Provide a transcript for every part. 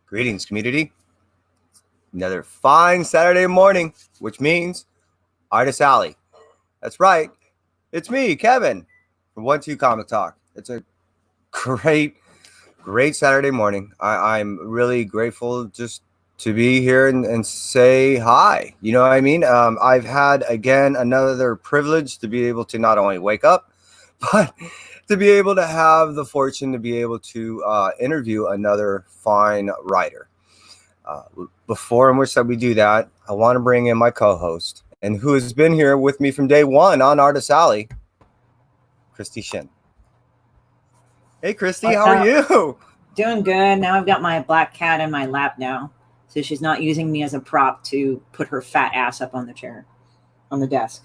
Greetings, community. Another fine Saturday morning, which means Artist Alley. That's right. It's me, Kevin, from 1-2 Comic Talk. It's a great Saturday morning. I'm really grateful just to be here and say hi. You know what I mean? I've had, again, another privilege to be able to not only wake up, but to be able to have the fortune to be able to interview another fine writer. Before in which that we do that, I want to bring in my co-host and who has been here with me from day one on Artist Alley, Christy Shin. Hey, Christy, how are you? Doing good. Now I've got my black cat in my lap now, so she's not using me as a prop to put her fat ass up on the chair, on the desk.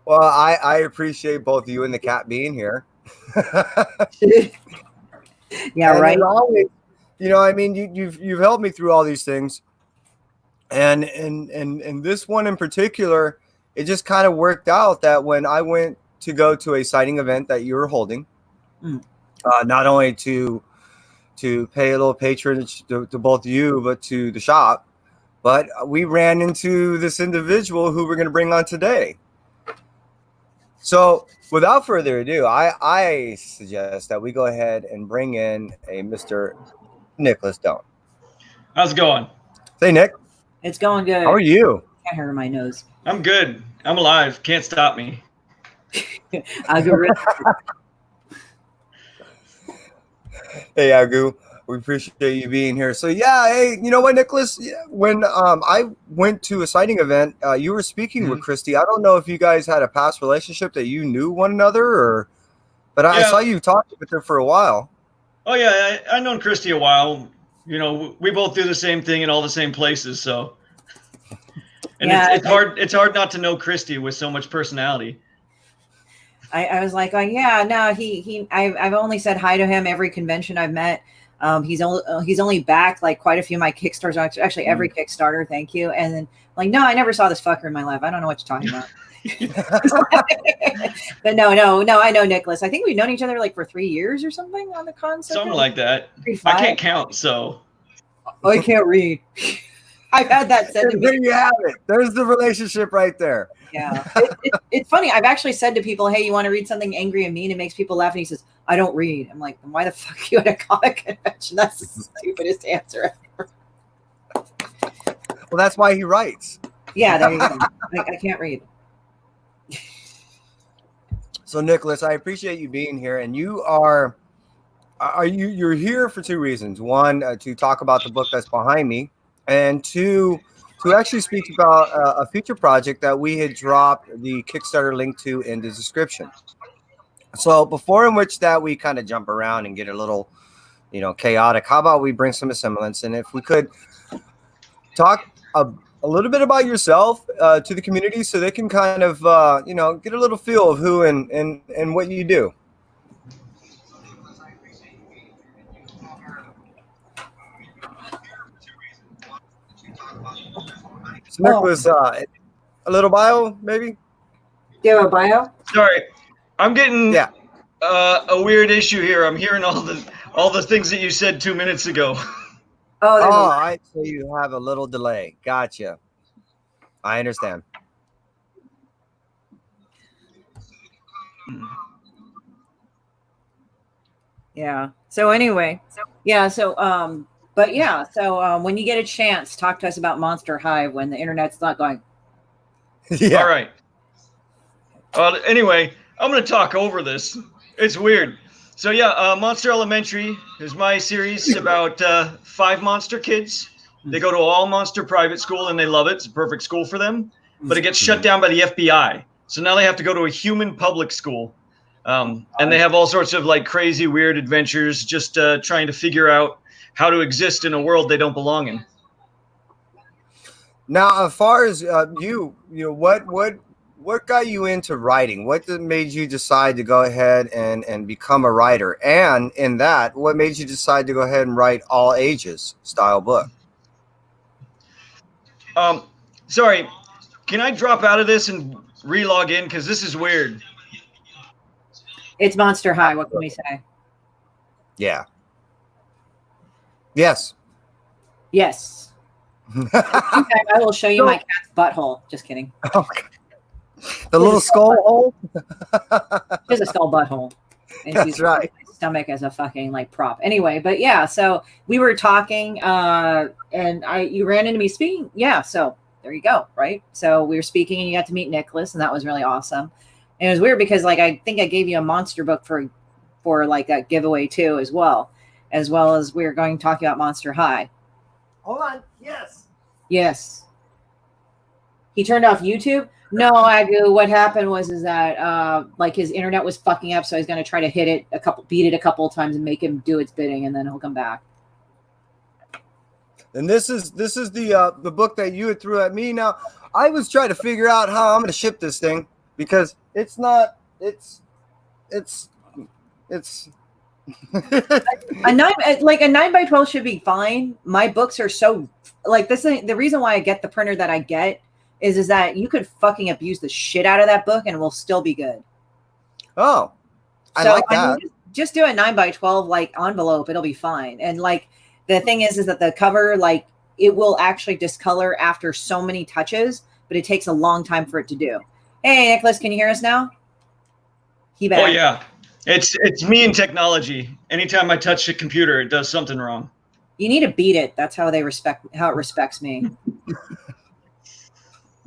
Well, I appreciate both you and the cat being here. Yeah, and right. Always, you know, I mean, you've helped me through all these things, and this one in particular, it just kind of worked out that when I went to go to a signing event that you were holding, not only to pay a little patronage to both you, but to the shop, but we ran into this individual who we're going to bring on today. So without further ado, I suggest that we go ahead and bring in a Mr. Nicholas Doan. How's it going? Say, Nick. It's going good. How are you? Can't hear my nose. I'm good. I'm alive. Can't stop me. Hey, Agu. We appreciate you being here. So, yeah, hey, you know what, Nicholas? When I went to a signing event, you were speaking with Christy. I don't know if you guys had a past relationship that you knew one another, but I saw you talking with her for a while. Oh, yeah, I've known Christy a while. You know, we both do the same thing in all the same places, so. And yeah, it's hard not to know Christy with so much personality. I was like, oh, yeah, no, I've only said hi to him every convention I've met. He's only backed like quite a few of my Kickstarters, actually every Kickstarter. Thank you. And then like, no, I never saw this fucker in my life. I don't know what you're talking about. But no, I know Nicholas. I think we've known each other like for 3 years or something on the concept. Something like that. I can't count, so. Oh, I can't read. I've had that said to me. There you have it. There's the relationship right there. Yeah. It's funny. I've actually said to people, hey, you want to read something angry and mean? It makes people laugh. And he says, I don't read. I'm like, then why the fuck are you at a comic convention? That's the stupidest answer ever. Well, that's why he writes. Yeah, there you go. I can't read. So, Nicholas, I appreciate you being here. And you're here for two reasons. One, to talk about the book that's behind me. And two, to actually speak about a future project that we had dropped the Kickstarter link to in the description. So before in which that we kind of jump around and get a little, chaotic, how about we bring some semblance? And if we could talk a little bit about yourself to the community so they can kind of, get a little feel of who and what you do. So Nicholas, a little bio, maybe? Do you have a bio? Sorry, I'm getting a weird issue here. I'm hearing all the things that you said 2 minutes ago. Oh, right. So you have a little delay. Gotcha. I understand. Yeah. So anyway, when you get a chance, talk to us about Monster Hive when the internet's not going. Yeah. All right. Well, anyway, I'm going to talk over this. It's weird. So Monster Elementary is my series about 5 monster kids. They go to all monster private school and they love it. It's a perfect school for them. But it gets shut down by the FBI. So now they have to go to a human public school. And they have all sorts of like crazy, weird adventures just trying to figure out how to exist in a world they don't belong in. Now, as far as what got you into writing? What made you decide to go ahead and become a writer? And in that, what made you decide to go ahead and write all ages style book? Sorry, can I drop out of this and re-log in? Because this is weird. It's Monster High. What can we say? Yeah. Yes. I will show you my cat's butthole. Just kidding. Okay. The little skull hole? She has a skull butthole. And That's right. My stomach as a fucking like prop. Anyway, but yeah, so we were talking and you ran into me speaking. Yeah, so there you go, right? So we were speaking and you got to meet Nicholas, and that was really awesome. And it was weird because like I think I gave you a monster book for like that giveaway too, as well as we were going talking about Monster High. Hold on. Yes. He turned off YouTube? No, Agu. What happened was that like his internet was fucking up, so he's gonna try to beat it a couple of times and make him do its bidding, and then he'll come back. And this is the book that you had threw at me. Now, I was trying to figure out how I'm gonna ship this thing because it's not it's a 9x12 should be fine. My books are so like this. The reason why I get the printer that I get is that you could fucking abuse the shit out of that book and it will still be good. Oh, I like that. I mean, just do a 9x12 like envelope. It'll be fine. And like the thing is that the cover, like it will actually discolor after so many touches, but it takes a long time for it to do. Hey, Nicholas, can you hear us now? Oh yeah. It's me and technology. Anytime I touch a computer, it does something wrong. You need to beat it. That's how it respects me.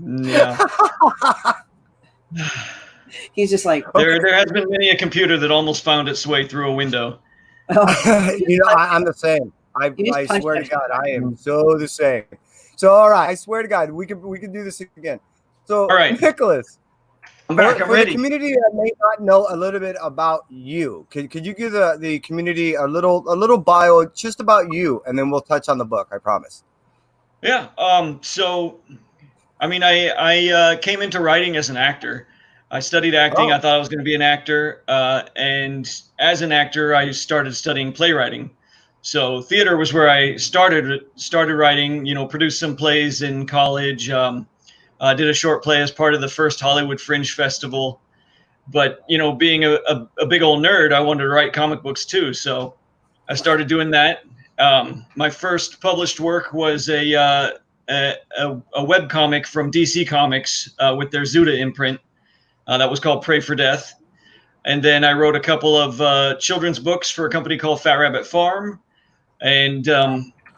Yeah. He's just like there has been many a computer that almost found its way through a window. I'm the same. I swear to God, I am so the same. So all right, I swear to God, we can do this again. So all right, Nicholas. I'm back. I'm ready. The community that may not know a little bit about you, could you give the community a little bio just about you, and then we'll touch on the book. I promise. Yeah. So, I mean, I came into writing as an actor. I studied acting. I thought I was going to be an actor, and as an actor, I started studying playwriting. So theater was where I started writing. You know, produced some plays in college. Did a short play as part of the first Hollywood Fringe Festival. But, you know, being a big old nerd, I wanted to write comic books too. So I started doing that. My first published work was a web comic from DC Comics with their Zuda imprint that was called Pray for Death. And then I wrote a couple of children's books for a company called Fat Rabbit Farm. And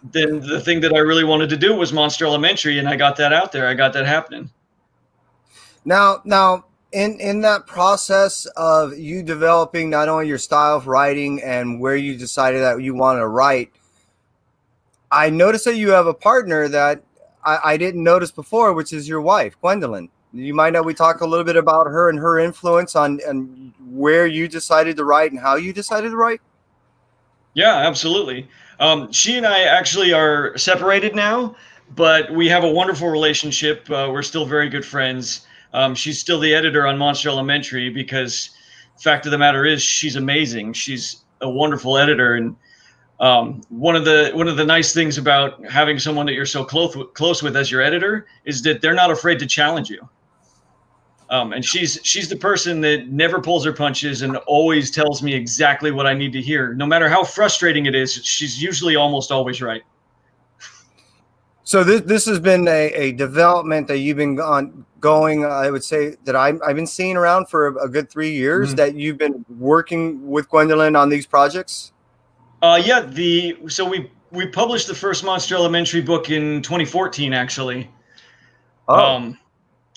then the thing that I really wanted to do was Monster Elementary, and I got that out there. I got that happening. Now, in that process of you developing not only your style of writing and where you decided that you wanted to write, I noticed that you have a partner that I didn't notice before, which is your wife, Gwendolyn. You mind that we talk a little bit about her and her influence on where you decided to write and how you decided to write? Yeah, absolutely. She and I actually are separated now, but we have a wonderful relationship. We're still very good friends. She's still the editor on Monster Elementary because the fact of the matter is she's amazing. She's a wonderful editor. And one of the nice things about having someone that you're so close with as your editor is that they're not afraid to challenge you. And she's the person that never pulls her punches and always tells me exactly what I need to hear. No matter how frustrating it is, she's usually almost always right. So this has been a development that you've been going. I would say that I've been seeing around for a good 3 years. Mm-hmm. That you've been working with Gwendolyn on these projects. Yeah. So we published the first Monster Elementary book in 2014, actually. Oh.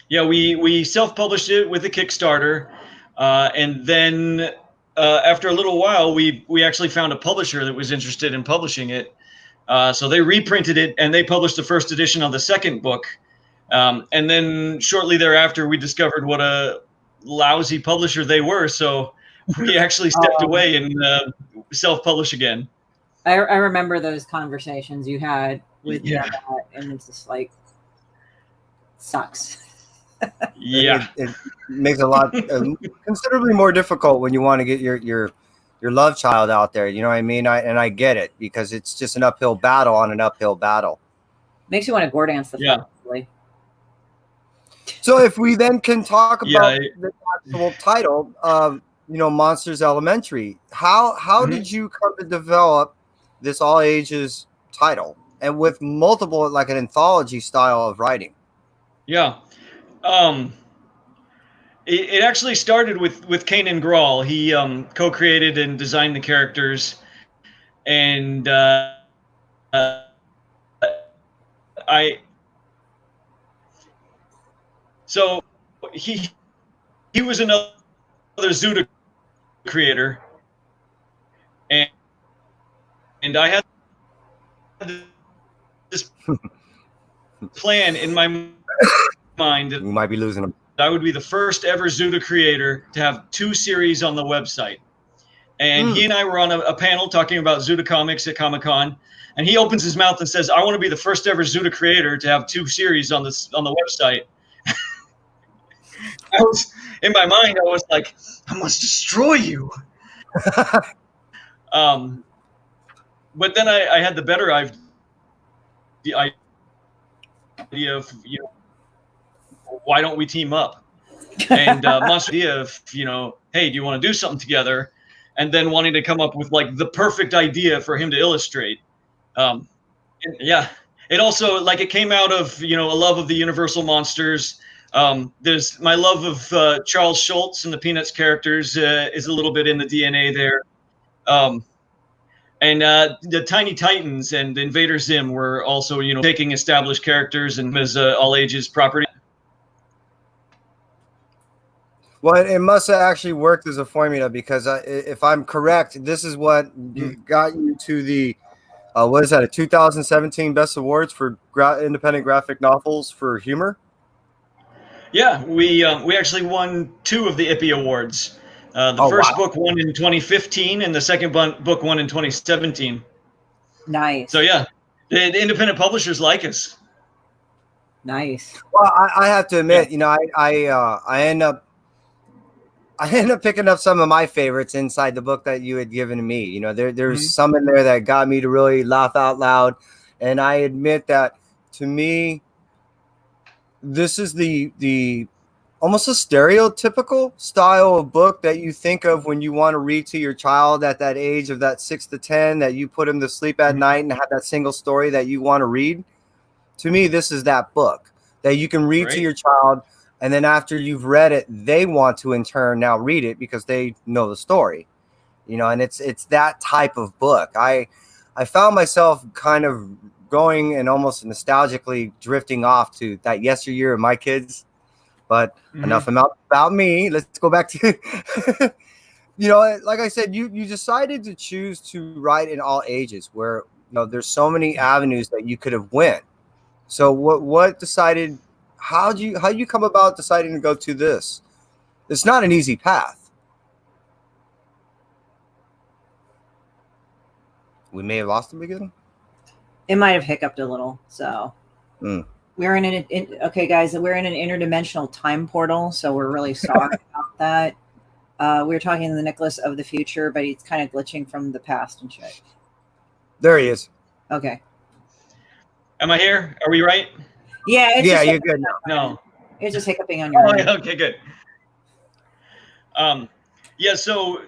Yeah, we self-published it with a Kickstarter, and then after a little while, we actually found a publisher that was interested in publishing it. So they reprinted it, and they published the first edition of the second book. And then shortly thereafter, we discovered what a lousy publisher they were. So we actually stepped away and self-published again. I remember those conversations you had with them, and it's just like, sucks. Yeah, it makes a lot considerably more difficult when you want to get your love child out there. You know what I mean? I get it because it's just an uphill battle on an uphill battle. Makes you want to gore dance the film. So if we then can talk about the actual title of Monsters Elementary, how did you come to develop this all ages title and with multiple, like an anthology style of writing? Yeah. It actually started with Kanan Grawl. He co-created and designed the characters, and so he was another Zuda creator, and I had this plan in my mind that We might be losing them. I would be the first ever Zuda creator to have 2 series on the website. And he and I were on a panel talking about Zuda comics at Comic-Con, and he opens his mouth and says, "I want to be the first ever Zuda creator to have 2 series on the website." In my mind, I was like, "I must destroy you." But then I had the better idea of, why don't we team up? And Monster idea of, hey, do you want to do something together? And then wanting to come up with like the perfect idea for him to illustrate. Yeah, it also, like, it came out of, a love of the Universal monsters. There's my love of Charles Schultz and the Peanuts characters is a little bit in the DNA there. And the Tiny Titans and Invader Zim were also, taking established characters and as all ages property. Well, it must have actually worked as a formula because if I'm correct, this is what got you to the, what is that, a 2017 Best Awards for independent graphic novels for humor? Yeah, we actually won 2 of the IPPY Awards. The first book won in 2015, and the second book won in 2017. Nice. So yeah, the independent publishers like us. Nice. Well, I have to admit, I end up picking up some of my favorites inside the book that you had given to me. There's some in there that got me to really laugh out loud, and I admit that to me, this is the almost a stereotypical style of book that you think of when you want to read to your child at that age of that 6 to 10, that you put him to sleep at night and have that single story that you want to read. To me, this is that book that you can read to your child, and then after you've read it, they want to in turn now read it because they know the story, and it's that type of book. I found myself kind of going and almost nostalgically drifting off to that yesteryear of my kids. But enough about me. Let's go back to, like I said, you decided to choose to write in all ages where, there's so many avenues that you could have went. So what decided, how you come about deciding to go to this? It's not an easy path. We may have lost him again. It might have hiccuped a little. So. We're okay, guys, we're in an interdimensional time portal, so we're really sorry about that. We were talking to the Nicholas of the future, but he's kind of glitching from the past and shit. There he is. Okay. Am I here? Are we right? Yeah. You're good now. No. It's just hiccuping on your end. Okay, good. Yeah, so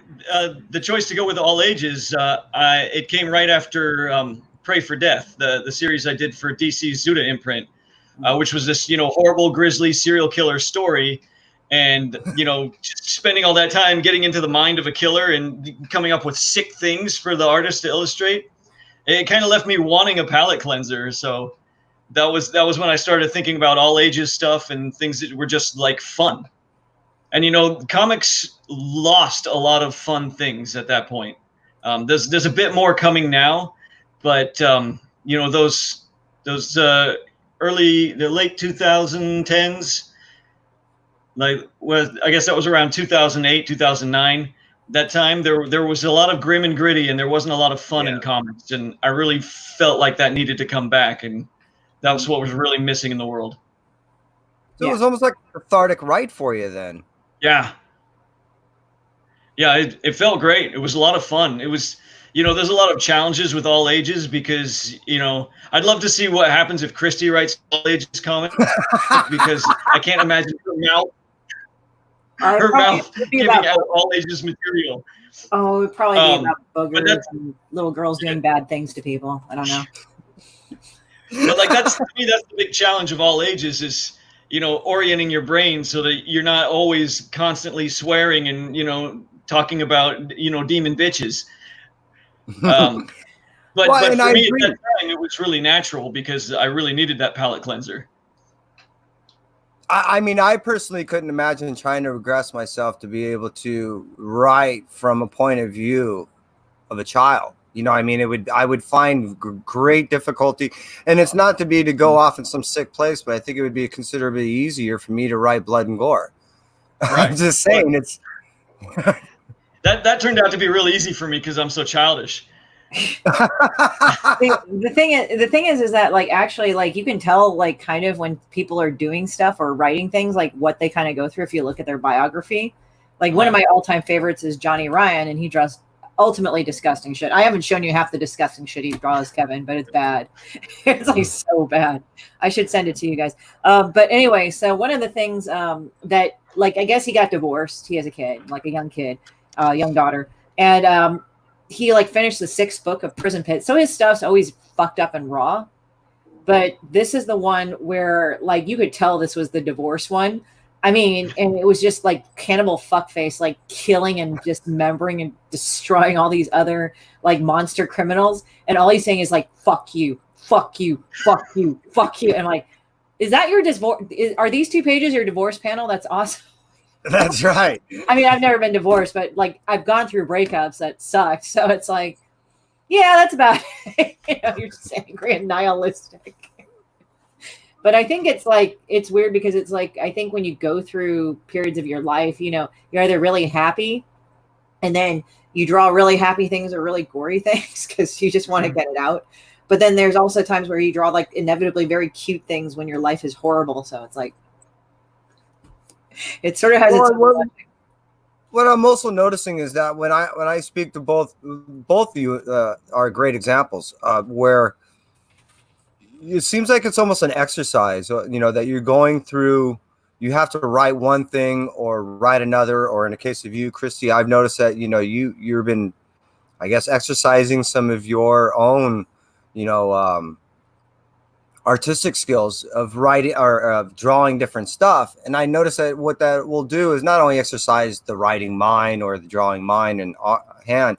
the choice to go with all ages, it came right after Pray for Death, the series I did for DC's Zuda imprint. Which was this, horrible, grisly serial killer story. And, just spending all that time getting into the mind of a killer and coming up with sick things for the artist to illustrate. It kind of left me wanting a palate cleanser. So that was when I started thinking about all ages stuff and things that were just like fun. And, comics lost a lot of fun things at that point. There's a bit more coming now, but, those the late 2010s, I guess that was around 2008, 2009. That time there was a lot of grim and gritty, and there wasn't a lot of fun in comics, and I really felt like that needed to come back, and that was what was really missing in the world. So it was almost like a cathartic write for you then. Yeah, it felt great. It was a lot of fun. It was. There's a lot of challenges with all ages because, I'd love to see what happens if Christie writes all ages comics because I can't imagine her mouth. her mouth it'd be giving about out all ages material. Oh, it would probably be about But boogers and little girls doing bad things to people. I don't know. But like that's to me, that's the big challenge of all ages is, you know, orienting your brain so that you're not always constantly swearing and, you know, talking about, you know, demon bitches. But Well, and for I me agree. at that time, it was really natural because I really needed that palate cleanser. I mean, I personally couldn't imagine trying to regress myself to be able to write from a point of view of a child. You know, I mean, I would find great difficulty, and it's not to be to go off in some sick place, but I think it would be considerably easier for me to write blood and gore. Right. I'm just saying it's that turned out to be really easy for me because I'm so childish. The thing is that like actually like you can tell like kind of when people are doing stuff or writing things like what they kind of go through if you look at their biography. Like one of my all-time favorites is Johnny Ryan, and he draws ultimately disgusting shit. I haven't shown you half the disgusting shit he draws, Kevin, but it's bad. It's like so bad. I should send it to you guys. But anyway, so one of the things that like I guess he got divorced. He has a kid, like a young kid, young daughter, and he like finished the 6th book of Prison Pit. So his stuff's always fucked up and raw. But this is the one where like you could tell this was the divorce one. I mean, and it was just like cannibal fuckface, like killing and dismembering and destroying all these other like monster criminals. And all he's saying is like, fuck you, fuck you, fuck you, fuck you. And like, is that your divorce? Are these 2 pages your divorce panel? That's awesome. that's right. I mean, I've never been divorced, but like I've gone through breakups that sucked. So it's like, yeah, that's about it. You know, you're just angry and nihilistic. But I think it's like, it's weird because it's like, I think when you go through periods of your life, you know, you're either really happy and then you draw really happy things or really gory things because you just want to get it out. But then there's also times where you draw like inevitably very cute things when your life is horrible. So it's like, it sort of has its own. What I'm also noticing is that when I speak to both of you are great examples where it seems like it's almost an exercise, you know, that you're going through. You have to write one thing or write another, or in the case of you, Christy, I've noticed that, you know, you've been, I guess, exercising some of your own, you know, artistic skills of writing or of drawing different stuff. And I notice that what that will do is not only exercise the writing mind or the drawing mind and hand,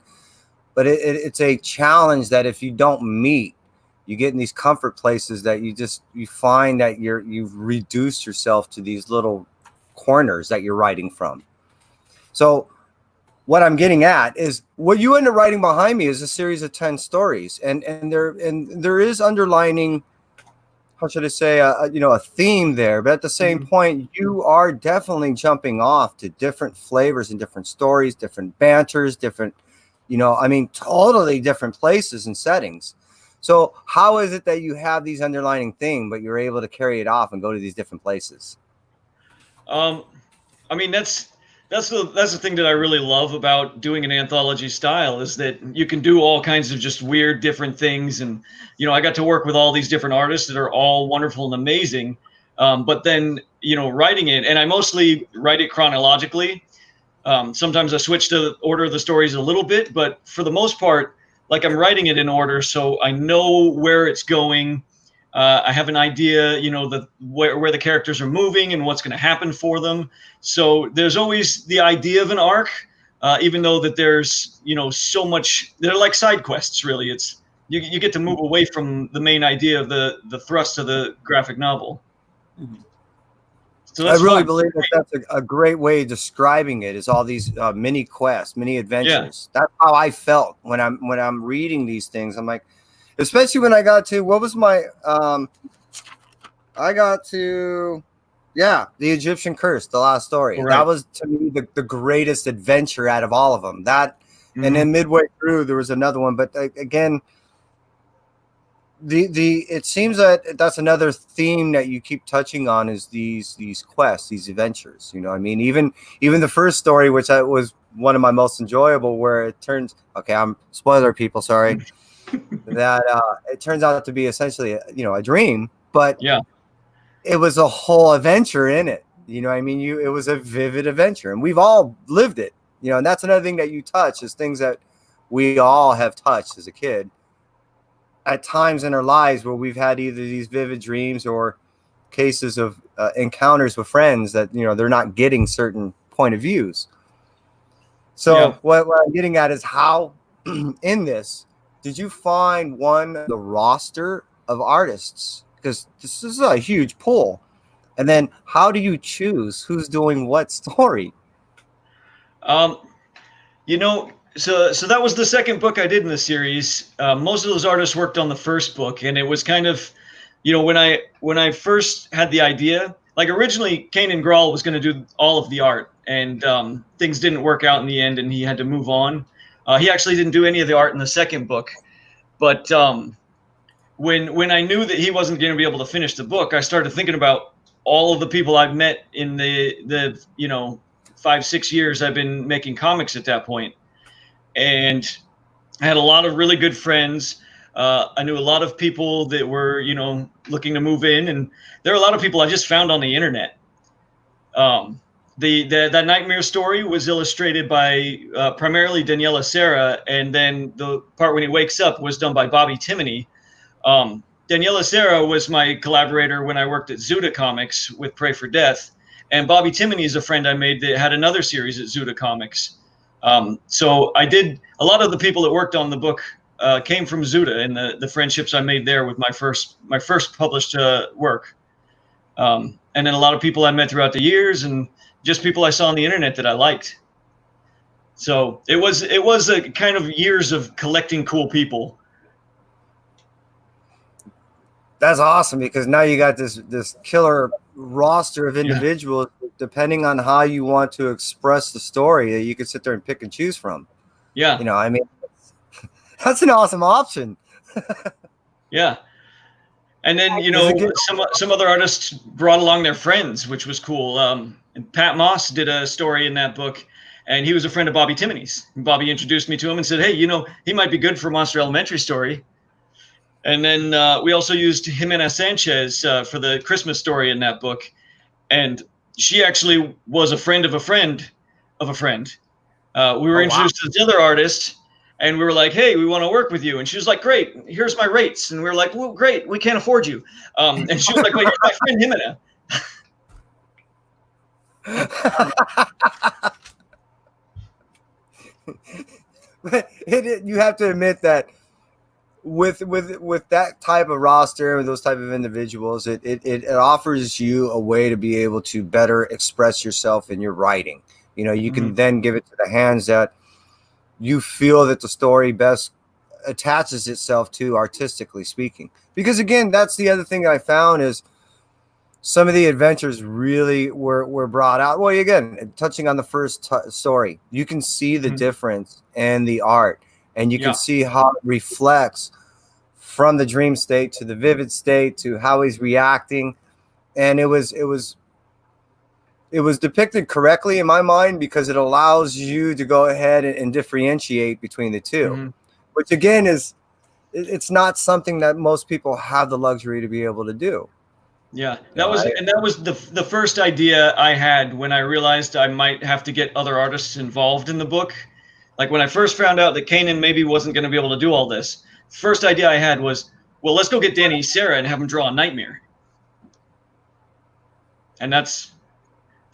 but it's a challenge that if you don't meet, you get in these comfort places that you find that you've reduced yourself to these little corners that you're writing from. So what I'm getting at is what you end up writing behind me is a series of 10 stories, and there is underlining, how should I say, you know, a theme there. But at the same point, you are definitely jumping off to different flavors and different stories, different banters, different, you know, I mean, totally different places and settings. So how is it that you have these underlining things, but you're able to carry it off and go to these different places? I mean, that's the thing that I really love about doing an anthology style is that you can do all kinds of just weird different things. And, you know, I got to work with all these different artists that are all wonderful and amazing. But then, you know, writing it, and I mostly write it chronologically. Sometimes I switch to order of the stories a little bit, but for the most part, like I'm writing it in order, so I know where it's going. I have an idea, you know, where the characters are moving and what's going to happen for them. So there's always the idea of an arc, even though that there's, you know, so much. They're like side quests, really. It's you get to move away from the main idea of the thrust of the graphic novel. Mm-hmm. So I really believe that that's a great way of describing it, is all these mini quests, mini adventures. Yeah. That's how I felt when I'm reading these things. I'm like, especially when I got to, what was my, I got to, the Egyptian Curse, the last story. Right. That was, to me, the greatest adventure out of all of them. That, and then midway through, there was another one. But again, it seems that that's another theme that you keep touching on, is these quests, these adventures. You know, I mean, even the first story, which was one of my most enjoyable, where it turns, okay, I'm spoiler people, sorry, that it turns out to be essentially a dream, but it was a whole adventure in it. You know what I mean? It was a vivid adventure, and we've all lived it. You know, and that's another thing that you touch is things that we all have touched as a kid at times in our lives where we've had either these vivid dreams or cases of encounters with friends that, you know, they're not getting certain point of views. So what I'm getting at is how in this did you find the roster of artists? Because this is a huge pool. And then how do you choose who's doing what story? You know, so that was the second book I did in the series. Most of those artists worked on the first book, and it was kind of, you know, when I first had the idea, like originally Kanan Grawl was going to do all of the art, and things didn't work out in the end, and he had to move on. He actually didn't do any of the art in the second book, but when I knew that he wasn't going to be able to finish the book, I started thinking about all of the people I've met in the 5-6 years I've been making comics at that point. And I had a lot of really good friends. I knew a lot of people that were, you know, looking to move in, and there are a lot of people I just found on the internet. That Nightmare story was illustrated by primarily Daniela Serra, and then the part when he wakes up was done by Bobby Timoney. Daniela Serra was my collaborator when I worked at Zuda Comics with Pray for Death. And Bobby Timoney is a friend I made that had another series at Zuda Comics. So I did, a lot of the people that worked on the book came from Zuda, and the friendships I made there with my first published work. And then a lot of people I met throughout the years, and just people I saw on the internet that I liked. So it was a kind of years of collecting cool people. That's awesome, because now you got this killer roster of individuals, depending on how you want to express the story, that you could sit there and pick and choose from. Yeah. You know, I mean, that's an awesome option. Yeah. And then, you know, some other artists brought along their friends, which was cool. And Pat Moss did a story in that book, and he was a friend of Bobby Timoney's. And Bobby introduced me to him and said, hey, you know, he might be good for Monster Elementary story. And then we also used Jimena Sanchez for the Christmas story in that book. And she actually was a friend of a friend of a friend. We were introduced to this other artist, and we were like, hey, we want to work with you. And she was like, great, here's my rates. And we were like, well, great, we can't afford you. And she was like, wait, you're my friend Jimena. But you have to admit that with that type of roster and those type of individuals, it offers you a way to be able to better express yourself in your writing. You know, you can then give it to the hands that you feel that the story best attaches itself to, artistically speaking. Because again, that's the other thing that I found is some of the adventures really were brought out. Well, again, touching on the first story, you can see the difference in the art, and you can see how it reflects from the dream state to the vivid state to how he's reacting. And it was depicted correctly in my mind, because it allows you to go ahead and differentiate between the two, which again it's not something that most people have the luxury to be able to do. Yeah, that was the first idea I had when I realized I might have to get other artists involved in the book. Like when I first found out that Kanan maybe wasn't going to be able to do all this, the first idea I had was, well, let's go get Danny Serra and have him draw a Nightmare. And that's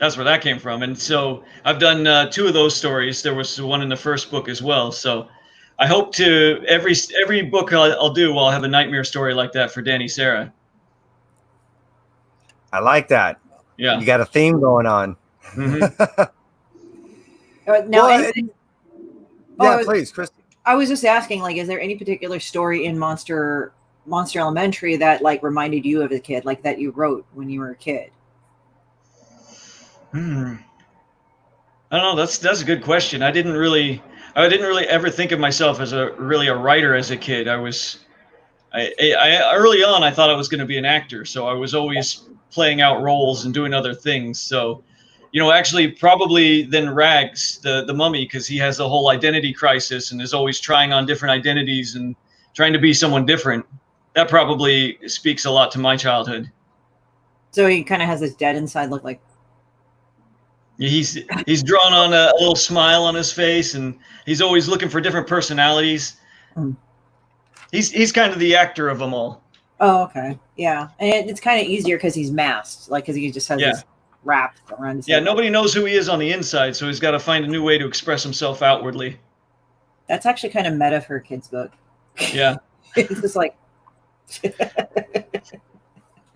where that came from. And so I've done 2 of those stories. There was one in the first book as well. So I hope to every book I'll do, I'll have a Nightmare story like that for Danny Serra. I like that. Yeah, you got a theme going on. Please, Christy. I was just asking, like, is there any particular story in Monster Elementary that like reminded you of a kid, like that you wrote when you were a kid? I don't know. That's a good question. I didn't really ever think of myself as a writer as a kid. I early on I thought I was going to be an actor, so I was always playing out roles and doing other things. So, you know, actually probably then Rags, the mummy, because he has a whole identity crisis and is always trying on different identities and trying to be someone different. That probably speaks a lot to my childhood. So he kind of has this dead inside look like. He's drawn on a little smile on his face, and he's always looking for different personalities. He's kind of the actor of them all. Oh, okay. Yeah. And it's kind of easier because he's masked, like, because he just has his wrap around his head. Nobody knows who he is on the inside, so he's got to find a new way to express himself outwardly. That's actually kind of meta for a kid's book. Yeah. It's just like.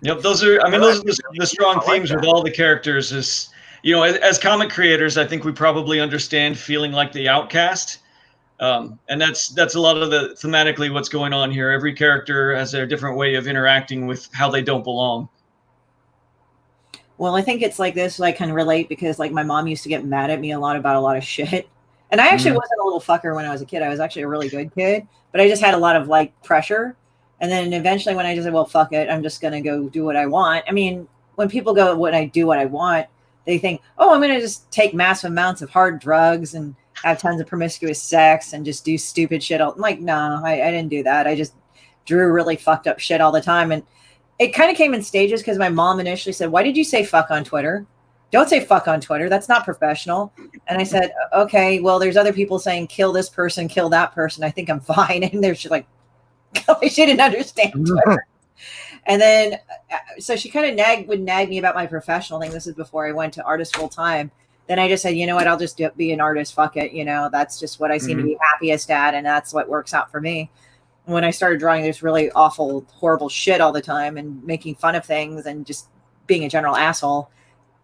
Yep, those are the strong themes with all the characters. Is, as comic creators, I think we probably understand feeling like the outcast. And that's a lot of the thematically what's going on here. Every character has a different way of interacting with how they don't belong. Well, I think it's like this. I can relate because like my mom used to get mad at me a lot about a lot of shit. And I actually wasn't a little fucker when I was a kid. I was actually a really good kid, but I just had a lot of like pressure. And then eventually when I just said, well, fuck it, I'm just going to go do what I want. I mean, when people go, when I do what I want, they think, oh, I'm going to just take massive amounts of hard drugs and have tons of promiscuous sex and just do stupid shit. I'm like, no, I didn't do that. I just drew really fucked up shit all the time. And it kind of came in stages because my mom initially said, why did you say fuck on Twitter? Don't say fuck on Twitter. That's not professional. And I said, okay, well, there's other people saying kill this person, kill that person. I think I'm fine. And they're just like, she didn't understand Twitter. And then, so she kind of would nag me about my professional thing. This is before I went to artist full time. Then I just said, you know what, I'll just be an artist. Fuck it. That's just what I seem to be happiest at. And that's what works out for me. And when I started drawing this really awful, horrible shit all the time and making fun of things and just being a general asshole,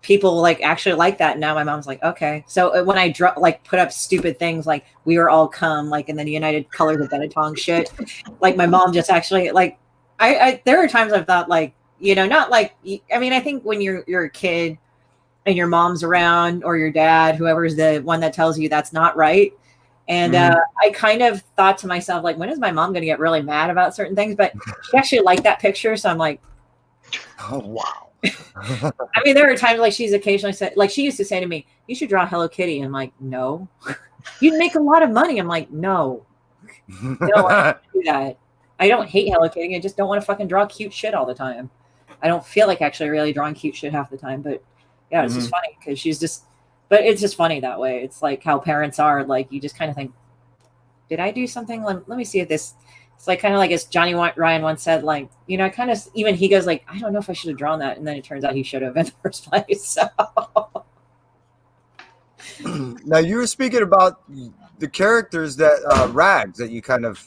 people like actually like that. And now my mom's like, okay. So when I put up stupid things like we were all cum, like in the United Colors of Benetton shit, like my mom just actually like, there are times I've thought like, not like, I mean, I think when you're a kid and your mom's around or your dad, whoever's the one that tells you that's not right. And I kind of thought to myself, like, when is my mom going to get really mad about certain things? But she actually liked that picture. So I'm like, oh, wow. I mean, there are times like she's occasionally said, like she used to say to me, you should draw Hello Kitty. I'm like, no. You'd make a lot of money. I'm like, no. I don't want to do that. I don't hate Hello Kitty. I just don't want to fucking draw cute shit all the time. I don't feel like actually really drawing cute shit half the time. But yeah, it's just funny because but it's just funny that way. It's like how parents are. Like you just kind of think, did I do something? Let me see if this. It's like kind of like as Johnny Ryan once said, like, kind of even he goes like, I don't know if I should have drawn that. And then it turns out he should have in the first place. So. Now you were speaking about the characters that Rags that you kind of,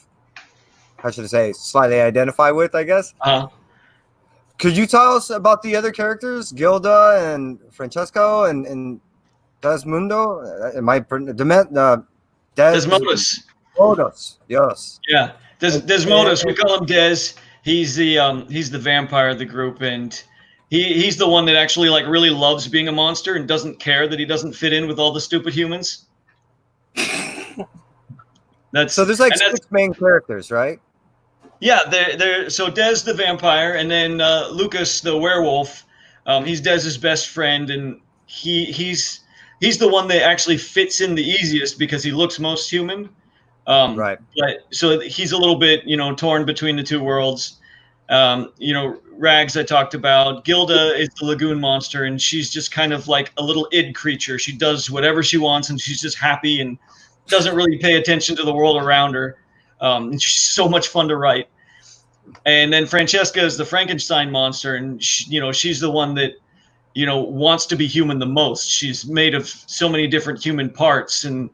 how should I say, slightly identify with, I guess. Could you tell us about the other characters, Gilda and Francesco and Desmundo? Am I Desmodus? Desmodus, yes. Yeah. Desmodus, we call him Des. He's the vampire of the group, and he's the one that actually like really loves being a monster and doesn't care that he doesn't fit in with all the stupid humans. So there's like 6 main characters, right? Yeah, so Des the vampire, and then Lucas the werewolf. He's Des's best friend, and he's the one that actually fits in the easiest because he looks most human. Right. But so he's a little bit, torn between the two worlds. Rags I talked about. Gilda is the lagoon monster, and she's just kind of like a little id creature. She does whatever she wants, and she's just happy and doesn't really pay attention to the world around her. And she's so much fun to write. And then Francesca is the Frankenstein monster, and she's the one that wants to be human the most. She's made of so many different human parts, and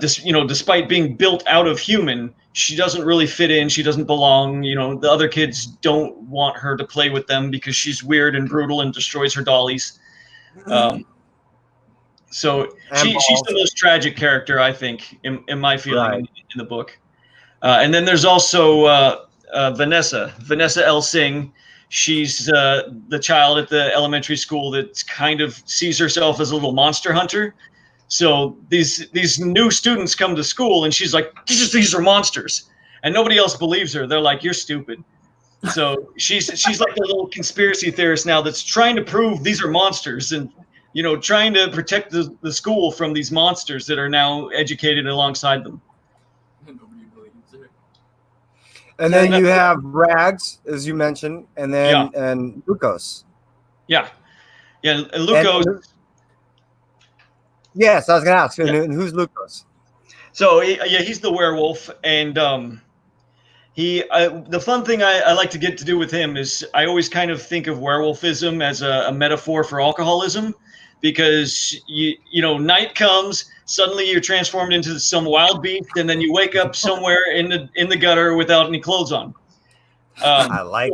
despite being built out of human, she doesn't really fit in. She doesn't belong. The other kids don't want her to play with them because she's weird and brutal and destroys her dollies. So she's the most tragic character, I think, in my feeling in the book. And then there's also Vanessa L. Singh. She's the child at the elementary school that kind of sees herself as a little monster hunter. So these new students come to school, and she's like, these are monsters, and nobody else believes her. They're like, you're stupid. So she's like a little conspiracy theorist now that's trying to prove these are monsters, and trying to protect the school from these monsters that are now educated alongside them. And then you have Rags, as you mentioned, and then and Lucas. Yeah, and Lucas. Yes, I was going to ask. Yeah. And who's Lucas? So he's the werewolf, and the fun thing I like to get to do with him is I always kind of think of werewolfism as a metaphor for alcoholism, because you know, night comes, suddenly you're transformed into some wild beast, and then you wake up somewhere in the gutter without any clothes on. I like.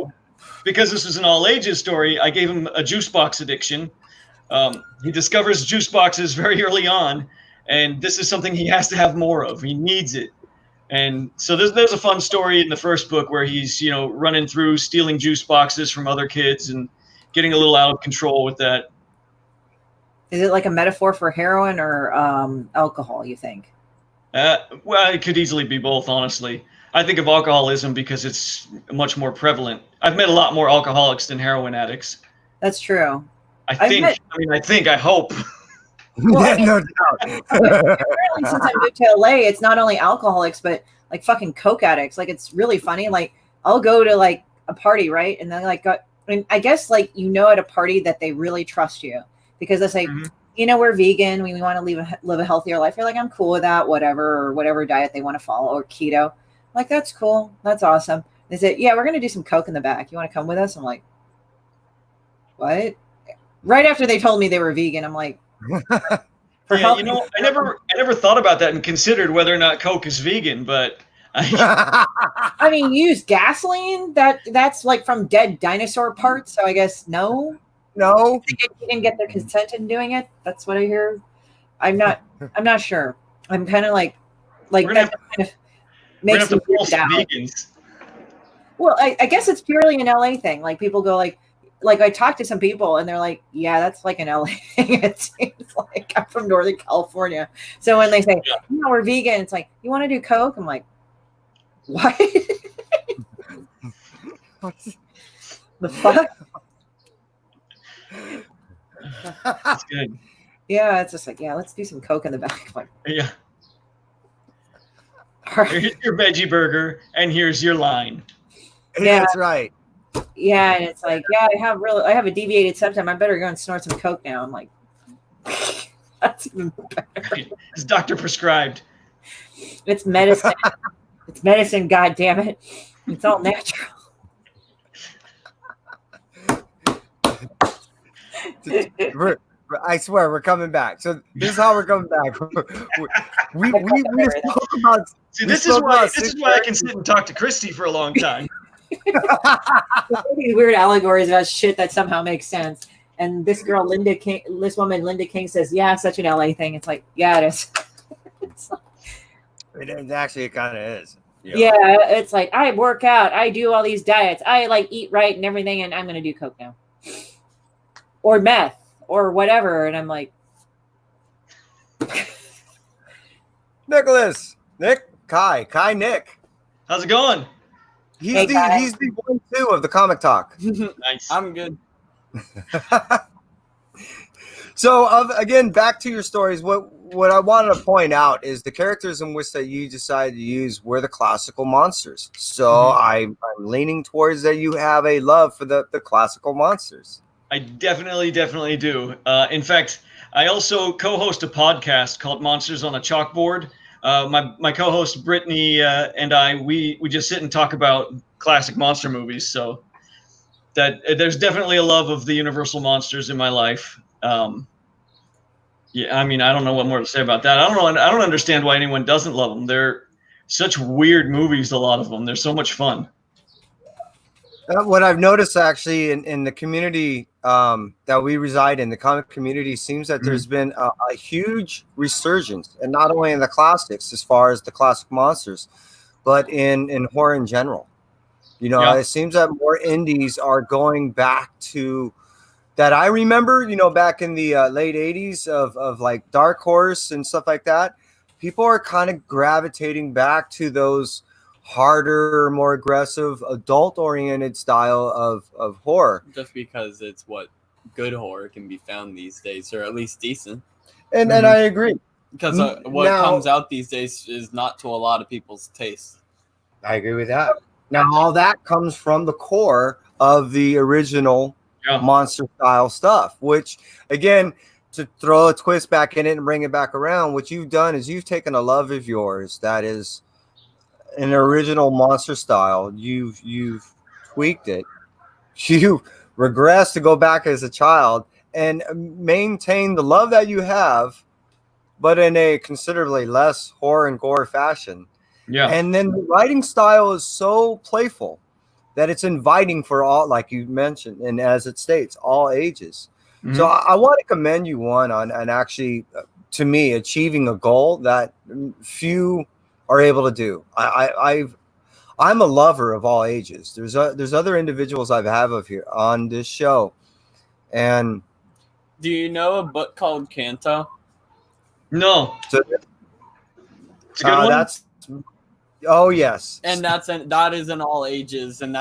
Because this is an all ages story, I gave him a juice box addiction. He discovers juice boxes very early on, and this is something he has to have more of. He needs it. And so there's a fun story in the first book where he's, you know, running through stealing juice boxes from other kids and getting a little out of control with that. Is it like a metaphor for heroin or alcohol, you think? Well, it could easily be both, honestly. I think of alcoholism because it's much more prevalent. I've met a lot more alcoholics than heroin addicts. That's true. I hope. Well, Yeah, no doubt. Apparently, since I moved to LA, it's not only alcoholics, but like fucking coke addicts. Like, it's really funny. Like, I'll go to like a party, right? And then I guess like, you know, at a party that they really trust you because they say, you know, we're vegan. We want to live a healthier life. You're like, I'm cool with that, whatever diet they want to follow, or keto. Like, that's cool. That's awesome. They said, yeah, we're going to do some coke in the back. You want to come with us? I'm like, what? Right after they told me they were vegan, I'm like, yeah, you know, I never thought about that and considered whether or not Coke is vegan, but I mean, you use gasoline. That's like from dead dinosaur parts. So I guess no. No, You didn't get their consent in doing it. That's what I hear. I'm not sure. I'm kind of like that kind of makes me false vegans. Well, I guess it's purely an LA thing. Like, people go like I talked to some people and they're like, yeah, that's like an LA thing. It seems like I'm from Northern California. So when they say, no, we're vegan, it's like, you want to do Coke? I'm like, what? The fuck? That's good. Yeah, it's just like, yeah, let's do some Coke in the back. Like, yeah. All right. Here's your veggie burger, and here's your line. Yeah, that's right. Yeah, and it's like, yeah, I have a deviated septum. I better go and snort some Coke now. I'm like, that's even better. It's doctor prescribed. It's medicine. It's medicine, God damn it. It's all natural. I swear we're coming back. So this is how we're coming back. we spoke about. See, this is why I can sit and talk to Christy for a long time. These weird allegories about shit that somehow makes sense. And this girl, Linda King says, yeah, such an LA thing. It's like, yeah, it is. It actually kind of is. You know? Yeah, it's like, I work out, I do all these diets, I like eat right and everything, and I'm going to do Coke now. Or meth, or whatever. And I'm like, Nick. How's it going? He's the 1-2 of the Comic Talk. Nice. I'm good. So again, back to your stories. What I wanted to point out is the characters in which that you decided to use were the classical monsters. So I'm leaning towards that you have a love for the classical monsters. I definitely do. In fact, I also co-host a podcast called Monsters on a Chalkboard. My co-host Brittany and I, we just sit and talk about classic monster movies. So that there's definitely a love of the Universal monsters in my life. Yeah, I mean, I don't know what more to say about that. I don't understand why anyone doesn't love them. They're such weird movies, a lot of them. They're so much fun. What I've noticed actually in the community that we reside in, the comic community, seems that there's been a huge resurgence, and not only in the classics as far as the classic monsters, but in horror in general. You know, it seems that more indies are going back to that. I remember, you know, back in the late 80s of like Dark Horse and stuff like that. People are kind of gravitating back to those harder, more aggressive, adult-oriented style of horror. Just because it's what good horror can be found these days, or at least decent. And I agree. Because what comes out these days is not to a lot of people's taste. I agree with that. Now, all that comes from the core of the original monster-style stuff, which, again, to throw a twist back in it and bring it back around, what you've done is you've taken a love of yours that is an original monster style. You've tweaked it. You regress to go back as a child and maintain the love that you have, but in a considerably less horror and gore fashion. Yeah. And then the writing style is so playful that it's inviting for all, like you mentioned, and as it states, all ages. Mm-hmm. So I want to commend you on actually, to me, achieving a goal that few are able to do. I'm a lover of all ages. There's other individuals I've of here on this show, and do you know a book called Kanto? No. So, it's a good one. Oh yes, and that is in all ages, and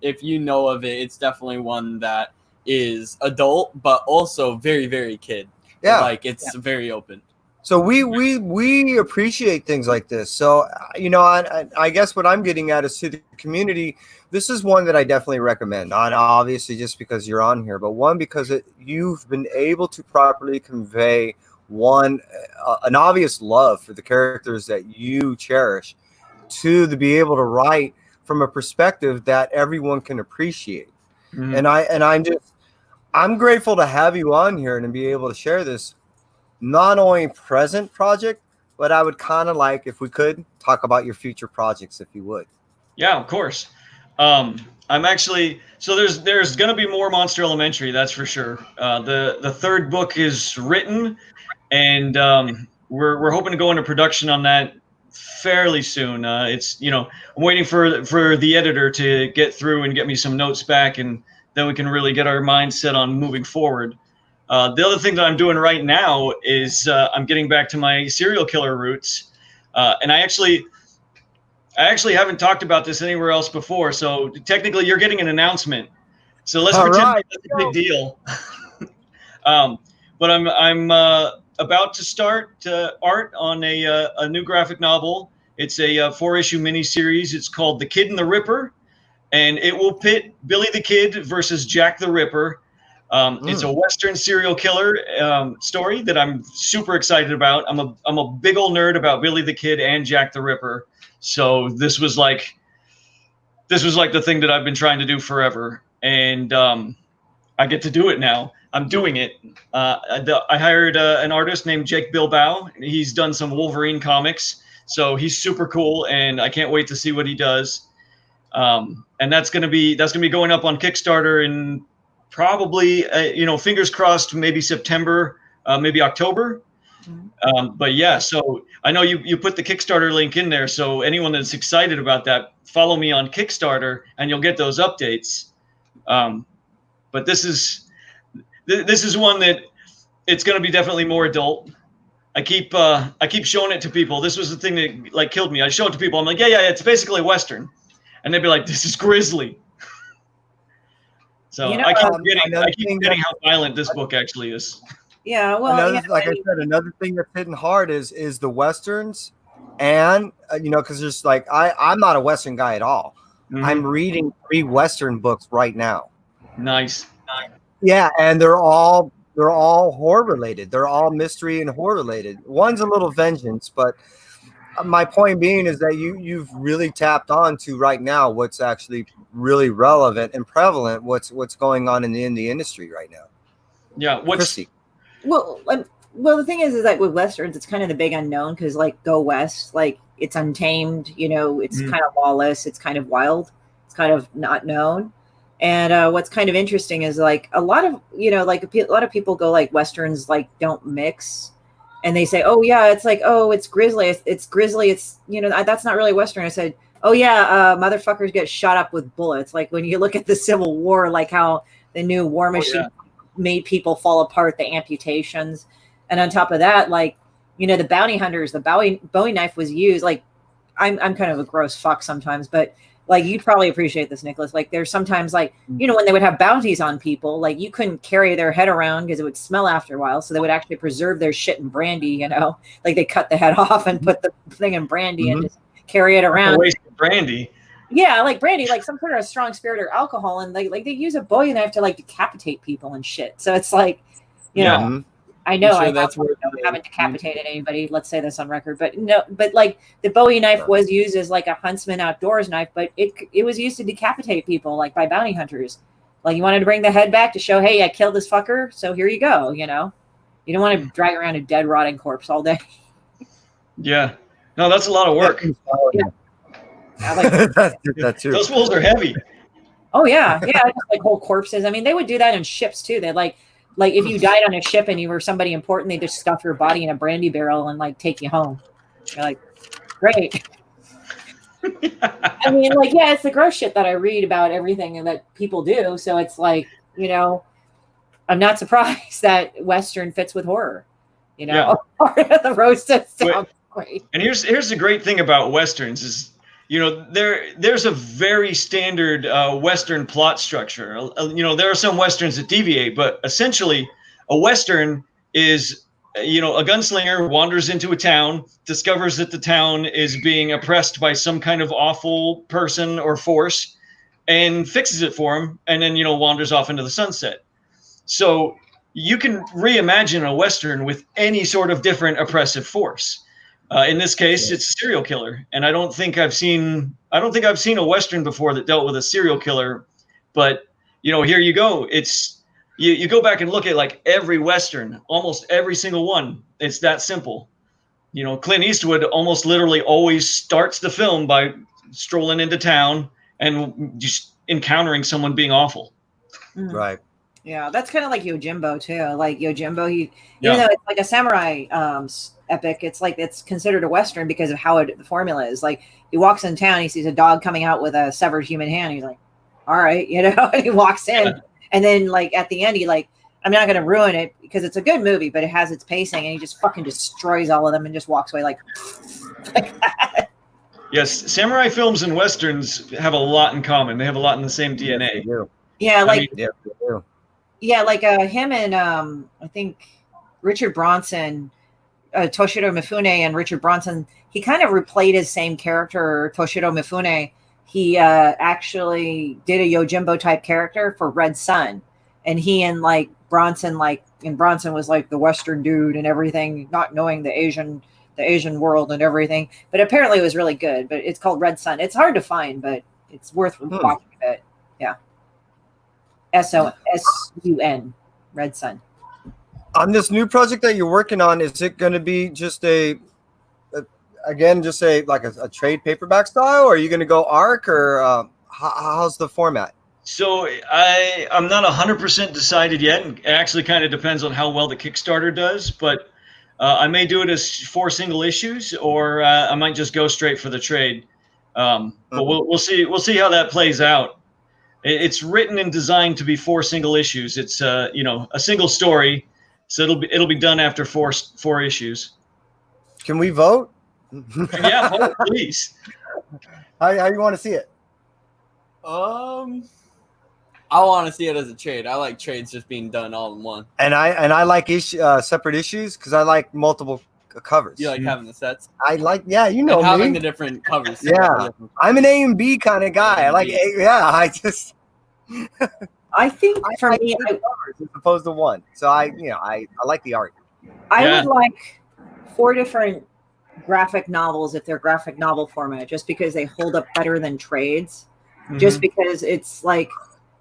if you know of it, it's definitely one that is adult, but also very, very kid. Yeah, like it's very open. So we appreciate things like this. So, I guess what I'm getting at is to the community, this is one that I definitely recommend. Not obviously just because you're on here, but one, because you've been able to properly convey an obvious love for the characters that you cherish, to be able to write from a perspective that everyone can appreciate. Mm-hmm. And I'm grateful to have you on here and to be able to share this. Not only present project, but I would kind of like, if we could, talk about your future projects, if you would. Yeah, of course. I'm actually, so there's going to be more Monster Elementary, that's for sure. The third book is written, and we're hoping to go into production on that fairly soon. It's I'm waiting for the editor to get through and get me some notes back, and then we can really get our mind set on moving forward. The other thing that I'm doing right now is I'm getting back to my serial killer roots, and I actually haven't talked about this anywhere else before. So technically, you're getting an announcement. So let's pretend that's a big deal. But I'm about to start art on a new graphic novel. It's a 4-issue miniseries. It's called The Kid and the Ripper, and it will pit Billy the Kid versus Jack the Ripper. It's a Western serial killer story that I'm super excited about. I'm a big old nerd about Billy the Kid and Jack the Ripper. So this was like the thing that I've been trying to do forever, and I get to do it now. I'm doing it. I hired an artist named Jake Bilbao. He's done some Wolverine comics, so he's super cool, and I can't wait to see what he does. And that's gonna be going up on Kickstarter in probably fingers crossed, maybe September, maybe October. But yeah, so I know you put the Kickstarter link in there, so anyone that's excited about that, follow me on Kickstarter and you'll get those updates. But this is one that it's going to be definitely more adult. I keep showing it to people. This was the thing that killed me. I show it to people. I'm like, yeah, it's basically a Western, and they'd be like, this is grisly. So I keep forgetting how violent this book actually is. Yeah, well, like I said, another thing that's hitting hard is the Westerns, and because there's I'm not a Western guy at all. Mm-hmm. I'm reading 3 Western books right now. Nice. Yeah, and they're all horror related. They're all mystery and horror related. One's a little vengeance, but my point being is that you've really tapped on to right now what's actually really relevant and prevalent. What's going on in the industry right now? Yeah, Christy. Well, the thing is that with Westerns, it's kind of the big unknown, because Go West, it's untamed, it's kind of lawless, it's kind of wild, it's kind of not known. And what's kind of interesting is a lot of people go Westerns don't mix, and they say, oh yeah, it's it's grisly, it's grisly, it's that's not really Western. I said, oh yeah, motherfuckers get shot up with bullets. When you look at the Civil War, how the new war machine made people fall apart, the amputations, and on top of that, the bounty hunters, the Bowie knife was used. I'm kind of a gross fuck sometimes, but you'd probably appreciate this, Nicholas. There's sometimes when they would have bounties on people, you couldn't carry their head around because it would smell after a while. So they would actually preserve their shit in brandy, they cut the head off and put the thing in brandy and just carry it around. A waste of brandy. Yeah, brandy, some sort of strong spirit or alcohol, and they use a Bowie knife to decapitate people and shit. So it's I know sure I that's where haven't decapitated anybody. Let's say this on record, but no, but like the Bowie knife was used as like a huntsman outdoors knife, but it was used to decapitate people, like by bounty hunters. Like you wanted to bring the head back to show, hey, I killed this fucker, so here you go. You know, you don't want to drag around a dead, rotting corpse all day. Yeah. No, that's a lot of work. Yeah. I like that too. Those wolves are heavy. Oh yeah, yeah, just like whole corpses. I mean, they would do that in ships too. They like if you died on a ship and you were somebody important, they just stuff your body in a brandy barrel and like take you home. You're like, great. I mean, like, yeah, it's the gross shit that I read about everything and that people do. So it's like, you know, I'm not surprised that Western fits with horror. You know, the roasted sounds great. And here's the great thing about Westerns is, you know, there's a very standard Western plot structure. You know, there are some Westerns that deviate, but essentially a Western is, you know, a gunslinger wanders into a town, discovers that the town is being oppressed by some kind of awful person or force, and fixes it for him, and then, you know, wanders off into the sunset. So you can reimagine a Western with any sort of different oppressive force. In this case, it's a serial killer, and I don't think I've seen a Western before that dealt with a serial killer. But you know, here you go. It's you go back and look at like every Western, almost every single one. It's that simple. You know, Clint Eastwood almost literally always starts the film by strolling into town and just encountering someone being awful. Right. Yeah, that's kind of like Yojimbo too. Like Yojimbo, even though it's like a samurai epic, it's like it's considered a Western because of how the formula is. Like he walks in town, he sees a dog coming out with a severed human hand. He's like, all right, you know, and he walks in. And then like at the end, he like, I'm not going to ruin it because it's a good movie, but it has its pacing, and he just fucking destroys all of them and just walks away like that. Yes, samurai films and Westerns have a lot in common. They have a lot in the same DNA. Yeah, like they do. Him and I think Richard Bronson, Toshiro Mifune and Richard Bronson, he kind of replayed his same character, Toshiro Mifune. He actually did a Yojimbo type character for Red Sun, and he and like Bronson, Bronson was like the Western dude and everything, not knowing the Asian world and everything. But apparently it was really good. But it's called Red Sun. It's hard to find, but it's worth watching it. Yeah. SOSUN, Red Sun. On this new project that you're working on, is it going to be just a trade paperback style, or are you going to go ARC, or how's the format? So I'm not 100% decided yet. It actually kind of depends on how well the Kickstarter does, but I may do it as 4 single issues, or I might just go straight for the trade. But we'll see. We'll see how that plays out. It's written and designed to be 4 single issues. It's a single story, so it'll be done after four issues. Can we vote? Yeah, vote, please. How you want to see it? I want to see it as a trade. I like trades just being done all in one. And I like separate issues because I like multiple covers. You like having the sets? I like, you know, and having me. the different covers. Yeah, I'm an A and B kind of guy. I like I think for me, covers as opposed to one. So I like the art. I would like 4 different graphic novels if they're graphic novel format, just because they hold up better than trades. Just because it's like,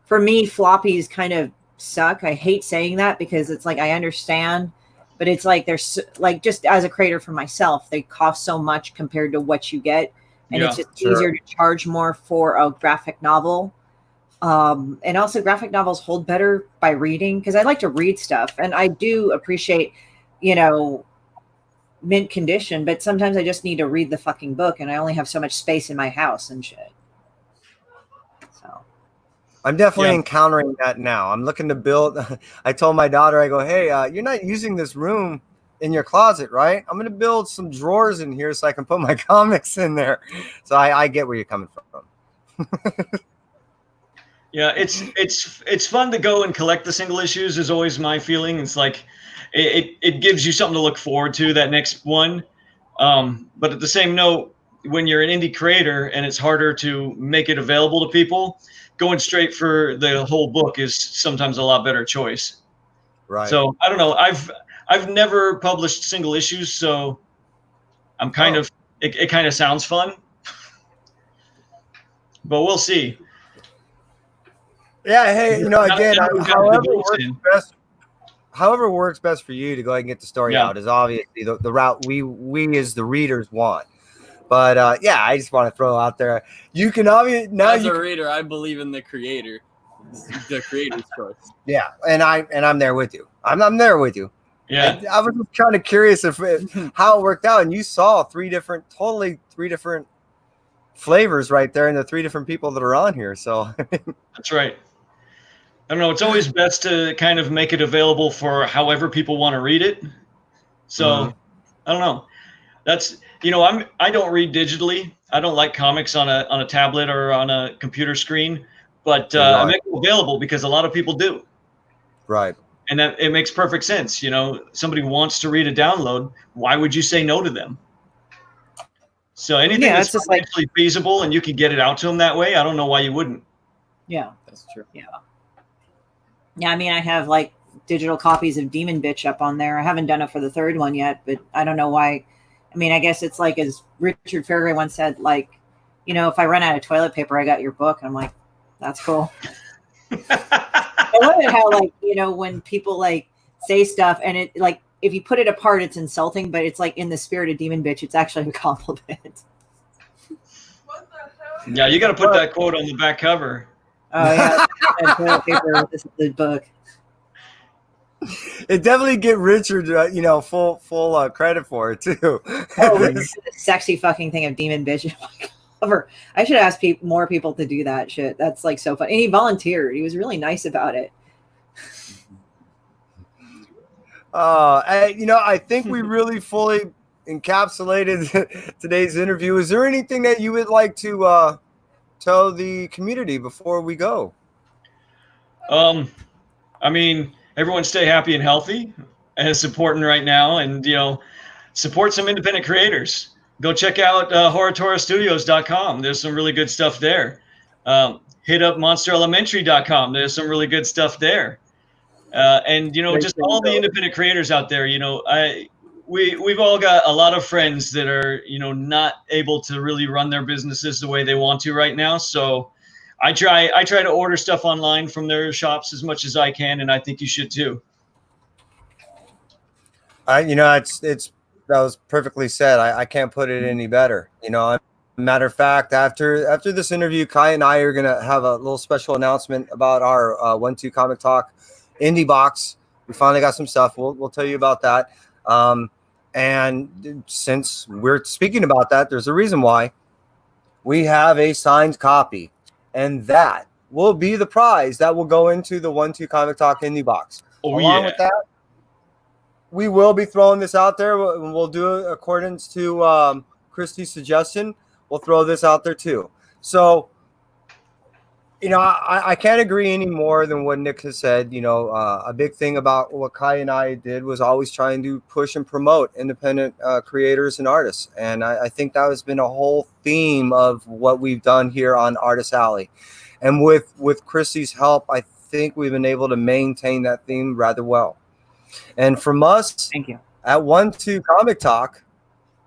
for me, floppies kind of suck. I hate saying that because it's like, I understand, but it's like there's like, just as a creator for myself, they cost so much compared to what you get, and it's just easier to charge more for a graphic novel. And also graphic novels hold better by reading, because I like to read stuff, and I do appreciate, mint condition, but sometimes I just need to read the fucking book, and I only have so much space in my house and shit. So I'm definitely encountering that now. I'm looking to build. I told my daughter, I go, hey, you're not using this room in your closet, right? I'm going to build some drawers in here so I can put my comics in there. So I get where you're coming from. Yeah, it's fun to go and collect the single issues is always my feeling. It's like it gives you something to look forward to, that next one. But at the same note, when you're an indie creator and it's harder to make it available to people, going straight for the whole book is sometimes a lot better choice. Right. So I don't know. I've never published single issues, so I'm kind of it kind of sounds fun, but we'll see. Yeah, hey, again, however works best for you to go ahead and get the story out is obviously the route we as the readers want. But I just want to throw out there, you can obviously now as a reader, I believe in the creator's choice. Yeah, and I'm there with you. I'm there with you. Yeah, I was just kind of curious how it worked out, and you saw three different flavors right there, and the three different people that are on here. So that's right. I don't know. It's always best to kind of make it available for however people want to read it. So I don't know. That's I don't read digitally. I don't like comics on a tablet or on a computer screen, but I make it available because a lot of people do. Right. And that it makes perfect sense. Somebody wants to read a download. Why would you say no to them? So anything that's financially feasible and you can get it out to them that way, I don't know why you wouldn't. Yeah, that's true. Yeah. Yeah, I mean, I have like digital copies of Demon Bitch up on there. I haven't done it for the third one yet, but I don't know why. I mean, I guess it's like, as Richard Fairgray once said, like, if I run out of toilet paper, I got your book. I'm like, that's cool. I love it how, like, when people like say stuff and it, like, if you put it apart, it's insulting, but it's like in the spirit of Demon Bitch, it's actually a compliment. Yeah, you got to put that quote on the back cover. Oh yeah, toilet paper. This is the book. It definitely get Richard, full credit for it too. The sexy fucking thing of Demon Bitch cover. I should ask more people to do that shit. That's like so fun. And he volunteered. He was really nice about it. I think we really fully encapsulated today's interview. Is there anything that you would like to tell the community before we go? I mean, everyone stay happy and healthy, and it's important right now. And, support some independent creators. Go check out HorrorToraStudios.com. There's some really good stuff there. Hit up MonsterElementary.com. There's some really good stuff there. And, just all the independent creators out there, we've all got a lot of friends that are, not able to really run their businesses the way they want to right now. So I try to order stuff online from their shops as much as I can, and I think you should too. That was perfectly said. I can't put it any better. Matter of fact, after this interview, Kai and I are gonna have a little special announcement about our 1-2 Comic Talk indie box. We finally got some stuff. We'll tell you about that. And since we're speaking about that, there's a reason why. We have a signed copy. And that will be the prize that will go into the 1-2 Comic Talk indie box. Along with that, we will be throwing this out there. We'll do it accordance to Christy's suggestion. We'll throw this out there too. So, I can't agree any more than what Nick has said. A big thing about what Kai and I did was always trying to push and promote independent creators and artists. And I think that has been a whole theme of what we've done here on Artist Alley. And with Christy's help, I think we've been able to maintain that theme rather well. And from us, thank you, at 1-2 Comic Talk,